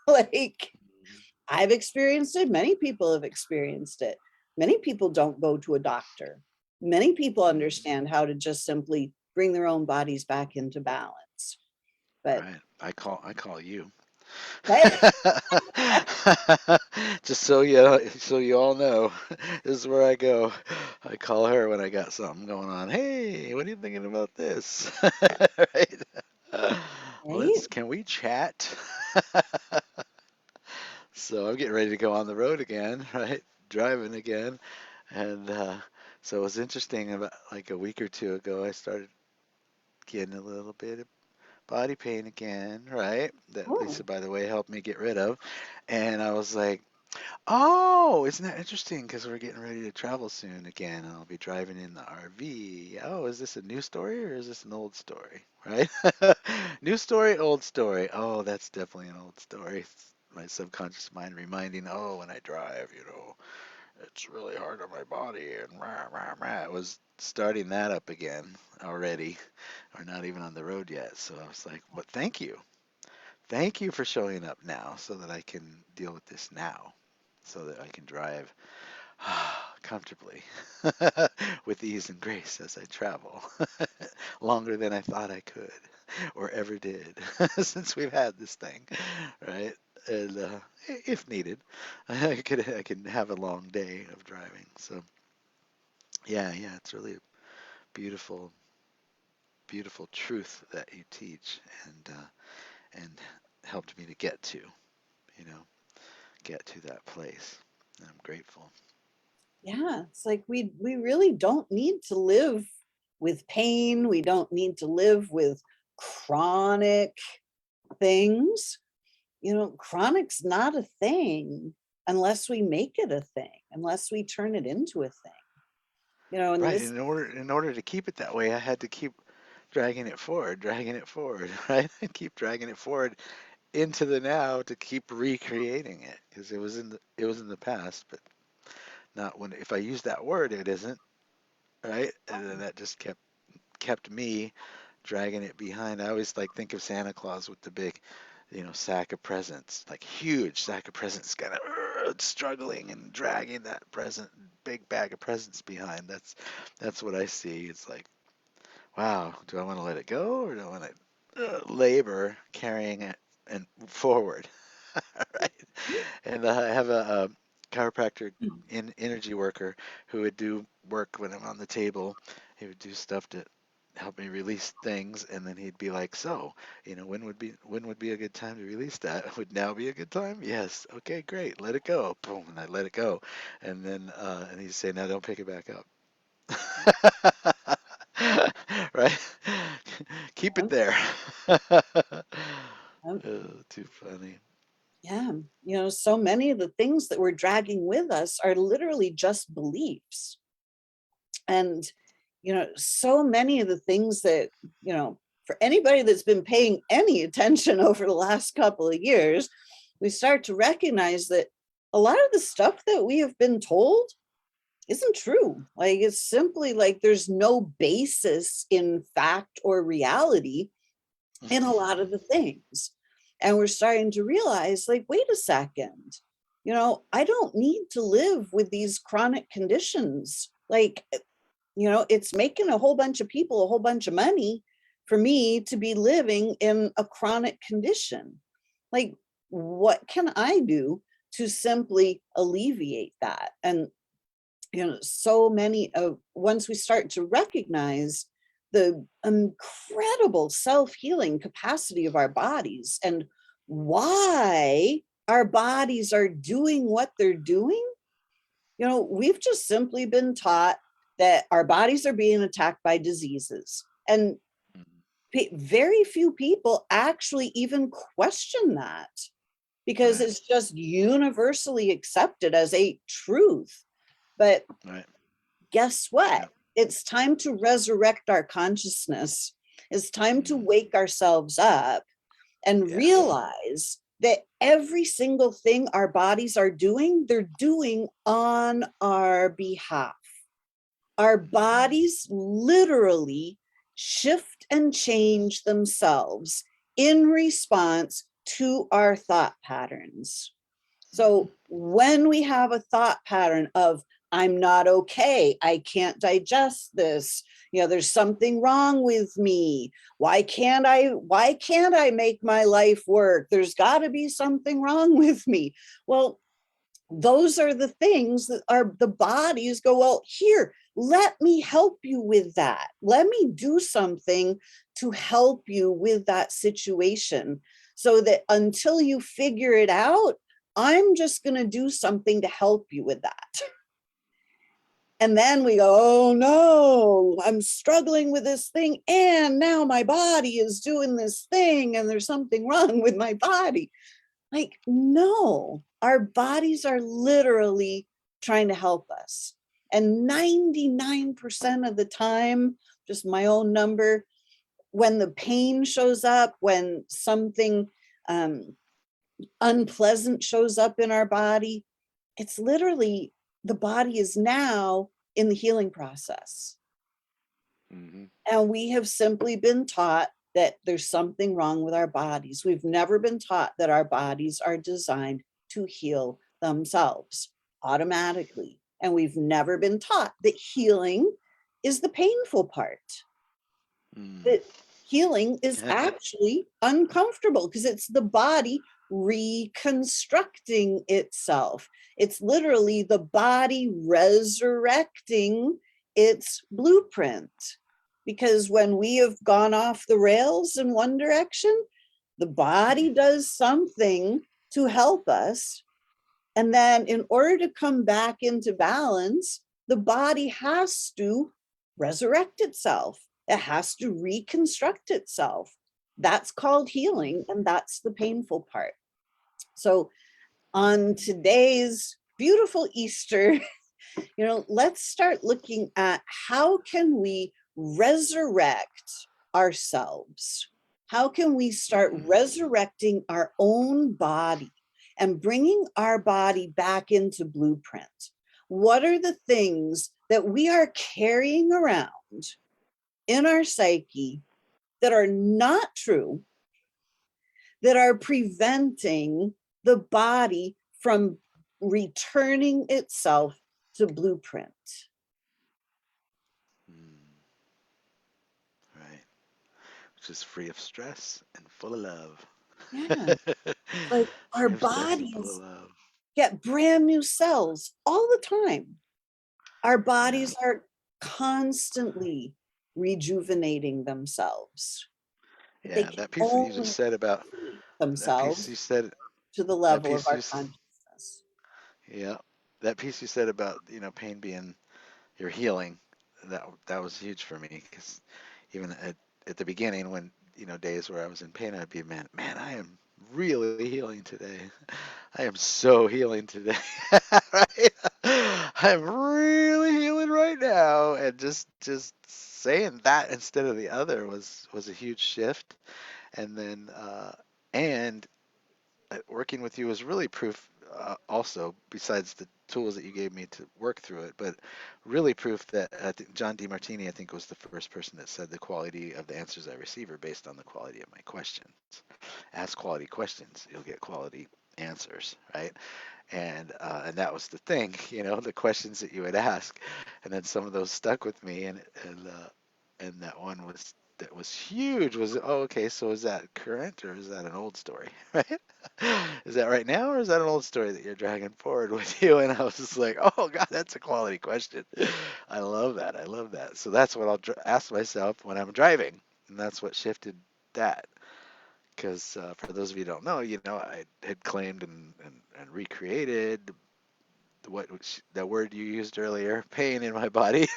Like, I've experienced it. Many people have experienced it. Many people don't go to a doctor. Many people Hmm. understand how to just simply bring their own bodies back into balance. But Right. I call you. that, Just so you all know, this is where I go. I call her when I got something going on. Hey, what are you thinking about this? Right? right? Can we chat? So I'm getting ready to go on the road again, right? Driving again. And so it was interesting about like a week or two ago, I started getting a little bit of body pain again, right? That Oh, Lisa, by the way, helped me get rid of. And I was like, oh, isn't that interesting? Because we're getting ready to travel soon again, and I'll be driving in the RV. Oh, is this a new story or is this an old story? Right? New story, old story. Oh, that's definitely an old story. It's my subconscious mind reminding, oh, when I drive, it's really hard on my body, and rah, rah, rah. It was starting that up again already. We're not even on the road yet. So I was like, but thank you. Thank you for showing up now so that I can deal with this now, so that I can drive comfortably with ease and grace as I travel longer than I thought I could or ever did since we've had this thing, right? And if needed, I can have a long day of driving. So yeah, yeah, it's really a beautiful, beautiful truth that you teach, and helped me to you know, get to that place. And I'm grateful. yeah. It's like, we really don't need to live with pain. We don't need to live with chronic things. Chronic's not a thing unless we make it a thing, unless we turn it into a thing. And Right. this, In order to keep it that way, I had to keep dragging it forward, right? And keep dragging it forward into the now to keep recreating it because it was in the past, but not when if I use that word, it isn't, right? And then that just kept me dragging it behind. I always like think of Santa Claus with the big, sack of presents, like huge sack of presents, kind of struggling and dragging that big bag of presents behind. That's what I see. It's like, wow, do I want to let it go or do I want to labor carrying it and forward, right? And I have a chiropractor energy worker who would do work when I'm on the table. He would do stuff to help me release things, and then he'd be like, "So, when would be a good time to release that? Would now be a good time? Yes. Okay, great. Let it go." Boom, and I let it go, and then and he'd say, "Now don't pick it back up." Right? Keep it um, there. um, Oh, too funny. yeah, so many of the things that we're dragging with us are literally just beliefs. And, so many of the things that, for anybody that's been paying any attention over the last couple of years, we start to recognize that a lot of the stuff that we have been told isn't true. Like it's simply like there's no basis in fact or reality in a lot of the things. And we're starting to realize, like, wait a second, I don't need to live with these chronic conditions. Like, it's making a whole bunch of people a whole bunch of money for me to be living in a chronic condition. Like, what can I do to simply alleviate that? And so many of once we start to recognize the incredible self-healing capacity of our bodies and why our bodies are doing what they're doing, we've just simply been taught that our bodies are being attacked by diseases. And very few people actually even question that because Right, it's just universally accepted as a truth. But right, guess what? yeah. It's time to resurrect our consciousness. It's time to Mm, wake ourselves up and yeah. realize that every single thing our bodies are doing, they're doing on our behalf. Our Mhm. bodies literally shift and change themselves in response to our thought patterns. Mhm. So when we have a thought pattern of, I'm not okay, I can't digest this, there's something wrong with me. Why can't I make my life work? There's got to be something wrong with me. Well, those are the things that are the bodies go, well, here, let me help you with that. Let me do something to help you with that situation so that until you figure it out, I'm just going to do something to help you with that. And then we go, oh no, I'm struggling with this thing. And now my body is doing this thing and there's something wrong with my body. Like, no, our bodies are literally trying to help us. And 99% of the time, just my own number, when the pain shows up, when something um, unpleasant shows up in our body, it's literally the body is now in the healing process. Mhm. And we have simply been taught that there's something wrong with our bodies. We've never been taught that our bodies are designed to heal themselves automatically. And we've never been taught that healing is the painful part, Mm. that healing is actually uncomfortable because it's the body reconstructing itself. It's literally the body resurrecting its blueprint. Because when we have gone off the rails in one direction, the body does something to help us. And then, in order to come back into balance, the body has to resurrect itself, it has to reconstruct itself. That's called healing, and that's the painful part. So, on today's beautiful Easter, Let's start looking at how can we resurrect ourselves? How can we start resurrecting our own body and bringing our body back into blueprint? What are the things that we are carrying around in our psyche that are not true, that are preventing the body from returning itself to blueprint? Right. Which is free of stress and full of love. Yeah, like our Free of stress and full of bodies love. get brand new cells all the time. Our Yeah. bodies are constantly rejuvenating themselves, but they Yeah. can That piece that you just only said about rejuvenate that piece you themselves said to the that level of piece our you s- consciousness. yeah. That piece you said about, pain being your healing, that was huge for me because even at the beginning when, days where I was in pain, I'd be, man, I am really healing today. I am so healing today. Right? I'm really healing right now. And just saying that instead of the other was a huge shift. And then and working with you was really proof, also, besides the tools that you gave me to work through it, but really proof that I think John DeMartini, I think, was the first person that said the quality of the answers I receive are based on the quality of my questions. Ask quality questions, you'll get quality answers, right? And that was the thing, the questions that you would ask, and then some of those stuck with me, and that one that was huge was, oh, okay, so is that current or is that an old story? Right? Is that right now or is that an old story that you're dragging forward with you? And I was just like, oh God, that's a quality question. I love that. I love that. So that's what I'll ask myself when I'm driving, and that's what shifted that. Because for those of you who don't know, I had claimed and recreated the word you used earlier, pain in my body,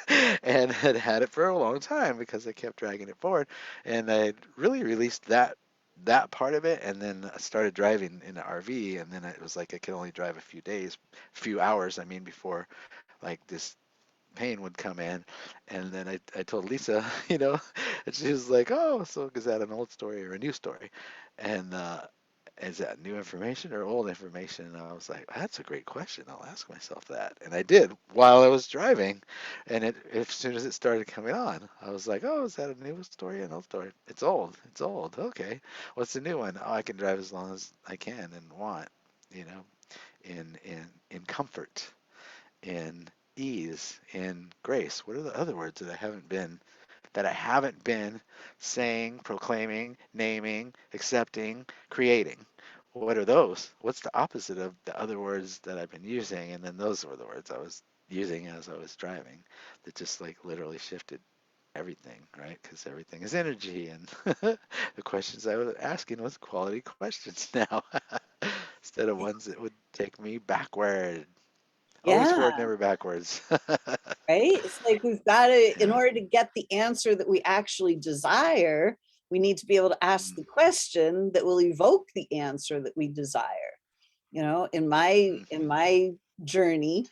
and had it for a long time because I kept dragging it forward. And I really released that part of it, and then I started driving in an RV, and then it was like I could only drive a few hours, I mean, before like this pain would come in. And then I told Lisa, and she was like, oh, so is that an old story or a new story? And is that new information or old information? And I was like, that's a great question. I'll ask myself that. And I did while I was driving. And as soon as it started coming on, I was like, oh, is that a new story or an old story? It's old. It's old. Okay. What's the new one? Oh, I can drive as long as I can and want, you know, in comfort, in ease, in grace. What are the other words that I haven't been saying, proclaiming, naming, accepting, creating? What are those? What's the opposite of the other words that I've been using? And then those were the words I was using as I was driving that just like literally shifted everything, right? Because everything is energy, and the questions I was asking was quality questions now instead of ones that would take me backward. Always Yeah, forward, never backwards. right? It's like we've got to, in Yeah. order to get the answer that we actually desire, we need to be able to ask Mm, the question that will evoke the answer that we desire. In my journey,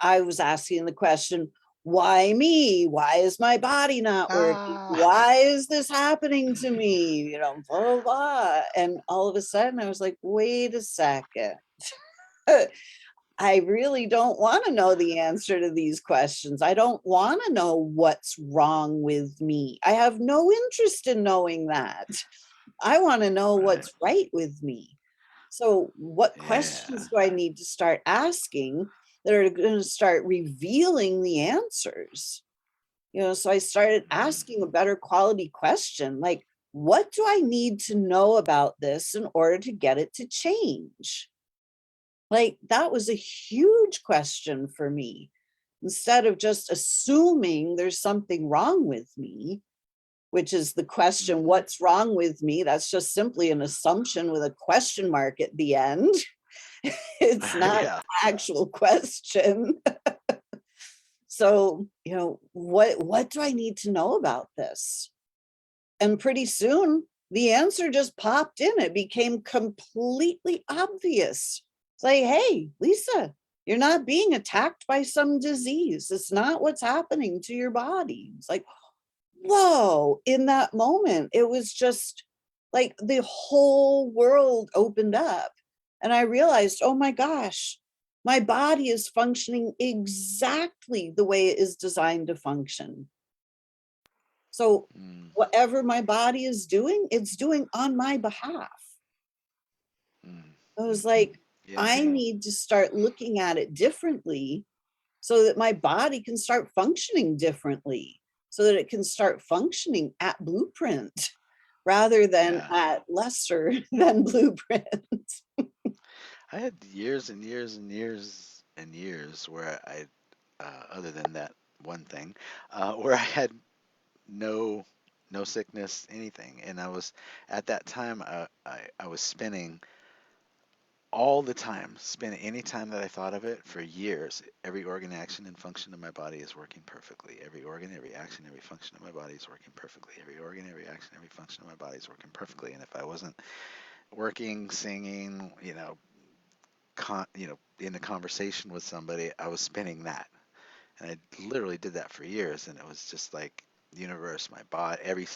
I was asking the question, why me? Why is my body not working? Ah. Why is this happening to me? Blah, blah, blah. And all of a sudden I was like, wait a second. I really don't want to know the answer to these questions. I don't want to know what's wrong with me. I have no interest in knowing that. I want to know Right. what's right with me. So, what Yeah. questions do I need to start asking that are going to start revealing the answers? So I started Mm, asking a better quality question like, what do I need to know about this in order to get it to change? Like, that was a huge question for me. Instead of just assuming there's something wrong with me, which is the question, mhm. what's wrong with me? That's just simply an assumption with a question mark at the end. It's not an Yeah. actual question. So, what do I need to know about this? And pretty soon the answer just popped in. It became completely obvious. It's like, hey, Lisa, You're not being attacked by some disease. It's not what's happening to your body. It's like, whoa, in that moment, it was just like the whole world opened up. And I realized, oh my gosh, my body is functioning exactly the way it is designed to function. So Mm, whatever my body is doing, it's doing on my behalf. mm, I was mhm. like, Yeah. I need to start looking at it differently so that my body can start functioning differently, so that it can start functioning at blueprint rather than Yeah. at lesser than blueprint. I had years and years and years and years where other than that one thing, where I had no, no sickness, anything, and I was at that time I was spinning all the time, spinning any time that I thought of it for years. Every organ, action, and function of my body is working perfectly. Every organ, every action, every function of my body is working perfectly. Every organ, every action, every function of my body is working perfectly. And if I wasn't working, singing, in a conversation with somebody, I was spinning that. And I literally did that for years. And it was just like the universe, my body, every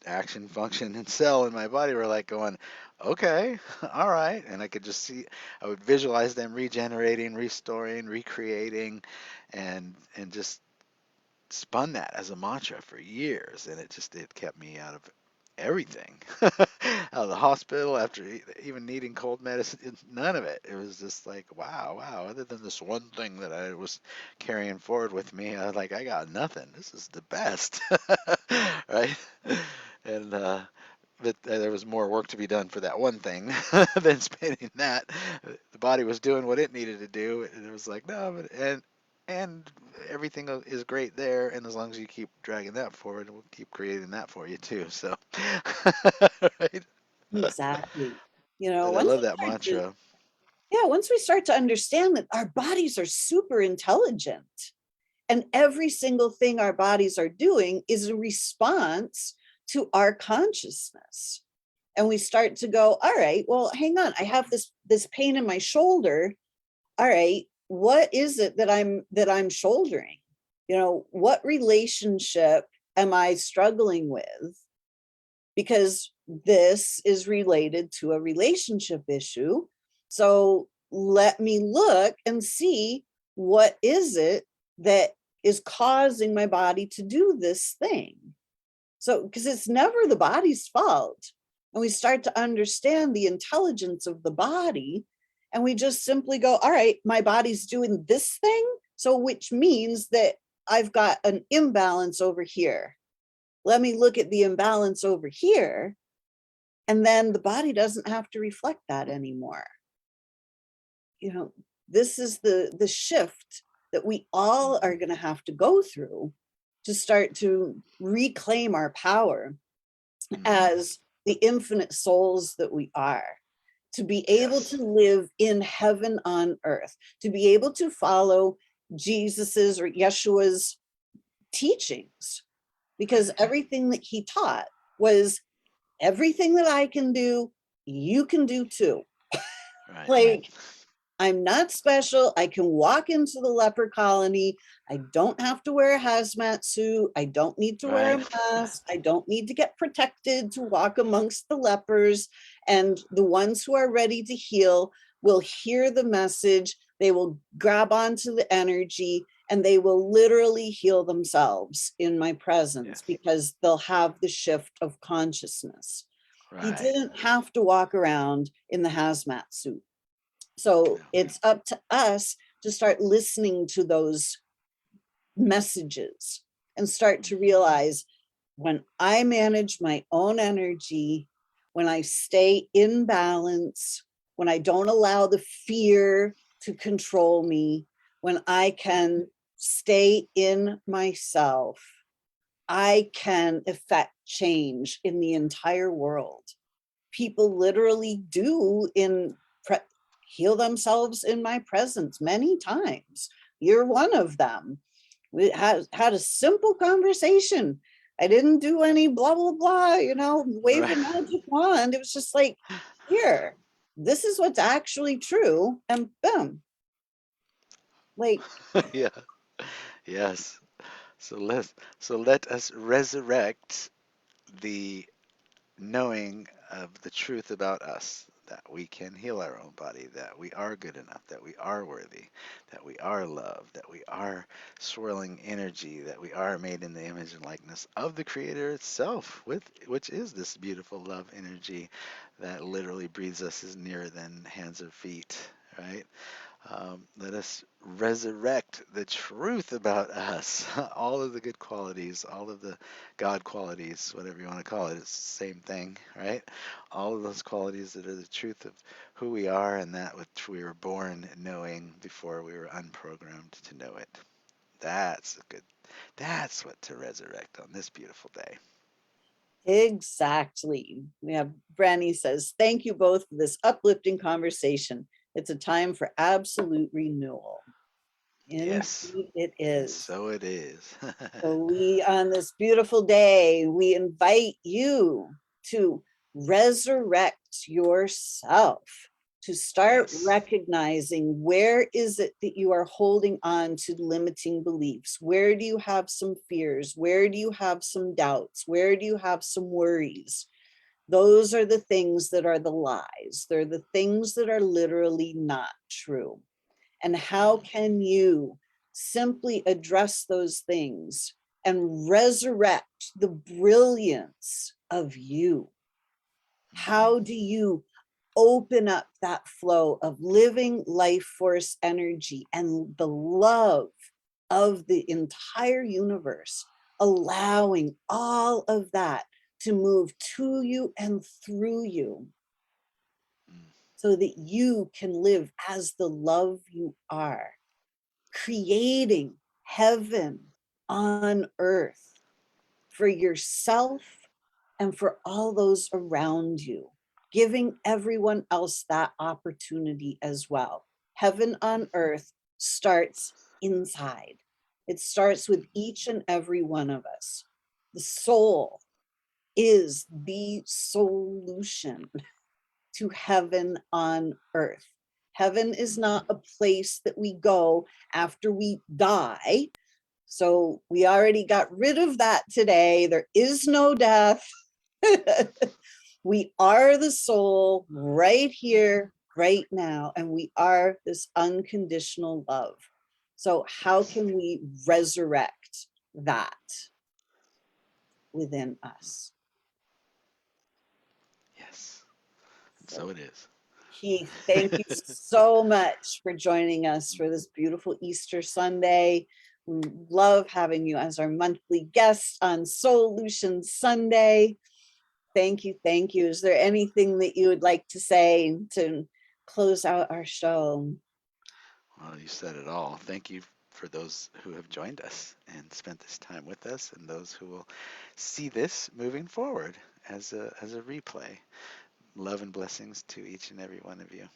action, function, and cell in my body were like going, okay, all right. And I could just see, I would visualize them regenerating, restoring, recreating, and just spun that as a mantra for years, and it kept me out of everything, out of the hospital after even needing cold medicine. None of it. It was just like wow, wow. Other than this one thing that I was carrying forward with me, I was like, I got nothing. This is the best, right? And but there was more work to be done for that one thing than spinning that. The body was doing what it needed to do, and it was like, no, but and everything is great there, and as long as you keep dragging that forward, we'll keep creating that for you too. So, right? Exactly. But I Once love we that start to, mantra. yeah, once we start to understand that our bodies are super intelligent and every single thing our bodies are doing is a response to our consciousness. And we start to go, all right, well, hang on, I have this pain in my shoulder. All right, what is it that I'm shouldering? What relationship am I struggling with? Because this is related to a relationship issue. So let me look and see what is it that is causing my body to do this thing. So, because it's never the body's fault. And we start to understand the intelligence of the body. And we just simply go, all right, my body's doing this thing. So, which means that I've got an imbalance over here. Let me look at the imbalance over here. And then the body doesn't have to reflect that anymore. You know, this is the shift that we all are going to have to go through to start to reclaim our power Mm, as the infinite souls that we are, to be able to yes. live in heaven on earth, to be able to follow Jesus's or Yeshua's teachings, because Right. everything that he taught was everything that I can do, you can do too. Right. Like, I'm not special. I can walk into the leper colony. I don't have to wear a hazmat suit. I don't need to wear a Right. mask. I don't need to get protected to walk amongst the lepers. And the ones who are ready to heal will hear the message. They will grab onto the energy and they will literally heal themselves in my presence Yes. because they'll have the shift of consciousness. He Right. didn't have to walk around in the hazmat suit. So No. it's up to us to start listening to those messages and start to Hmm. realize when I manage my own energy, when I stay in balance, when I don't allow the fear to control me, when I can stay in myself, I can effect change in the entire world. People literally do heal themselves in my presence many times. You're one of them. We had a simple conversation. I didn't do any blah blah blah, wave Right. a magic wand. It was just like, here, this is what's actually true, and boom. Like, Yeah. Yes. So let us resurrect the knowing of the truth about us, that we can heal our own body, that we are good enough, that we are worthy, that we are loved, that we are swirling energy, that we are made in the image and likeness of the Creator itself, with which is this beautiful love energy that literally breathes us is nearer than hands or feet, right? Let us resurrect the truth about us, all of the good qualities, all of the God qualities, whatever you want to call it, it's the same thing, right? All of those qualities that are the truth of who we are and that which we were born knowing before we were unprogrammed to know it. That's what to resurrect on this beautiful day. exactly. We have Branny says, thank you both for this uplifting conversation. It's a time for absolute renewal. Yes, Indeed, it and is. so it is. So we, on this beautiful day, we invite you to resurrect yourself, to start Yes. recognizing where is it that you are holding on to limiting beliefs? Where do you have some fears? Where do you have some doubts? Where do you have some worries? Those are the things that are the lies. They're the things that are literally not true. And how Mm, can you simply address those things and resurrect the brilliance of you? mhm, How do you open up that flow of living life force energy and the love of the entire universe, allowing all of that to move to you and through you mm, so that you can live as the love you are, creating heaven on earth for yourself and for all those around you, giving everyone else that opportunity as well. Heaven on earth starts inside. It starts with each and every one of us. The soul is the solution to heaven on earth. Heaven is not a place that we go after we die. So we already got rid of that today. There is no death. We are the soul right here, right now, and we are this unconditional love. So, how yes. can we resurrect that within us? Yes. And so So, it is. Keith, thank you so much for joining us for this beautiful Easter Sunday. We love having you as our monthly guest on SOULution Sunday. Thank you. Thank you. Is there anything that you would like to say to close out our show? Well, you said it all. Thank you for those who have joined us and spent this time with us, and those who will see this moving forward as a replay. Love and blessings to each and every one of you.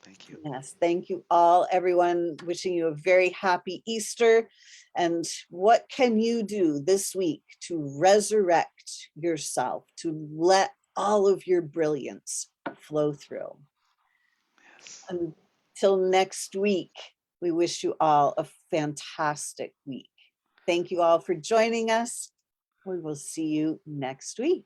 Thank you. Yes, thank you all, everyone. Wishing you a very happy Easter. And what can you do this week to resurrect yourself, to let all of your brilliance flow through? Yes. Until next week, we wish you all a fantastic week. Thank you all for joining us. We will see you next week.